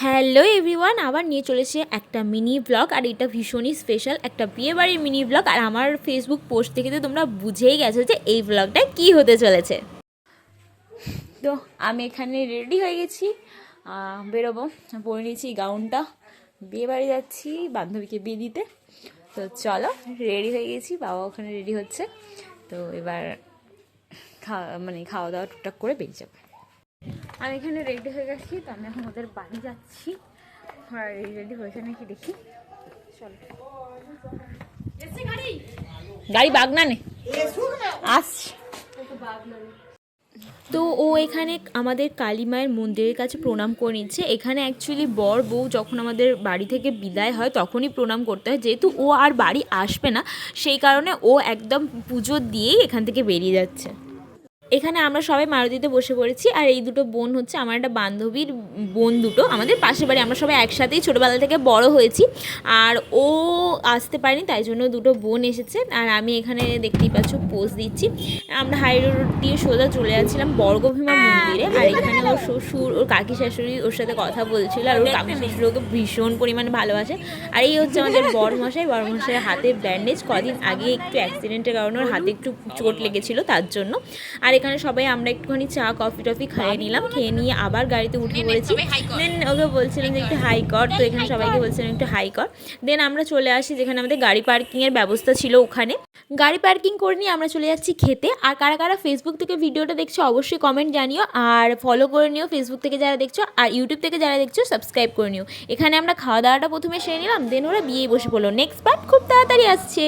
Hello everyone, আবার নিয়ে চলেছে একটা মিনি ব্লগ। আর এটা ভীষণই স্পেশাল একটা বিয়েবাড়ির মিনি ব্লগ। আর আমার ফেসবুক পোস্ট থেকে তো তোমরা বুঝেই গেছো যে এই ব্লগটা কী হতে চলেছে। তো আমি এখানে রেডি হয়ে গেছি, বেরোবো। পরে নিয়েছি গাউনটা, বিয়েবাড়ি যাচ্ছি বান্ধবীকে বিয়ে দিতে। তো চলো, রেডি হয়ে গেছি, বাবা ওখানে রেডি হচ্ছে। তো এবার খাওয়া দাওয়া টুকটাক করে বেরিয়ে যাবো। আমি এখানে রেডি হয়ে গেছি, তো আমি এখন ওদের বাড়ি যাচ্ছি। আর রেডি হয়েছে নাকি দেখি, চলো। গাড়ি বাগনানে আসছে। তো ও এখানে আমাদের কালী মায়ের মন্দিরের কাছে প্রণাম করে নিচ্ছে। এখানে অ্যাকচুয়ালি বর বউ যখন আমাদের বাড়ি থেকে বিদায় হয় তখনই প্রণাম করতে হয়, যেহেতু ও আর বাড়ি আসবে না সেই কারণে ও একদম পুজো দিয়েই এখান থেকে বেরিয়ে যাচ্ছে। এখানে আমরা সবাই মারুতিতে বসে পড়েছি। আর এই দুটো বোন হচ্ছে আমার একটা বান্ধবীর বোন, দুটো আমাদের পাশের বাড়ি। আমরা সবাই একসাথেই ছোটোবেলা থেকে বড় হয়েছি। আর ও আসতে পারেনি, তাই জন্য দুটো বোন এসেছে। আর আমি এখানে দেখতেই পাচ্ছ পোজ দিচ্ছি। আমরা হাই রোড দিয়ে সোজা চলে যাচ্ছিলাম বর্গভীমা মন্দিরে। আর এখানে ওর শ্বশুর, ওর কাকি শাশুড়ি ওর সাথে কথা বলছিল। আর ওর কাকি শ্বশুর ওকে ভীষণ পরিমাণে ভালোবাসে। আর এই হচ্ছে আমাদের বরমশাইয়ের হাতে ব্যান্ডেজ। কদিন আগে একটু অ্যাক্সিডেন্টের কারণে ওর হাতে একটু চোট লেগেছিলো, তার জন্য। আর এখানে সবাই আমরা একটুখানি চা কফি টফি খাইয়ে নিলাম, খেয়ে নিয়ে আবার গাড়িতে উঠে পড়েছি। দেন ওকে বলছিলাম যে একটু হাই কর, তো এখানে সবাইকে বলছিলাম একটু হাই কর। দেন আমরা চলে আসি যেখানে আমাদের গাড়ি পার্কিংয়ের ব্যবস্থা ছিল, ওখানে গাড়ি পার্কিং করে নিয়ে আমরা চলে যাচ্ছি খেতে। আর কারা কারা ফেসবুক থেকে ভিডিওটা দেখছো অবশ্যই কমেন্ট জানিও, আর ফলো করে নিও ফেসবুক থেকে যারা দেখছো। আর ইউটিউব থেকে যারা দেখছো সাবস্ক্রাইব করে নিও। এখানে আমরা খাওয়া দাওয়াটা প্রথমে সেরে নিলাম, দেন ওরা বিয়েই বসে পড়লো। নেক্সট পার্ট খুব তাড়াতাড়ি আসছে।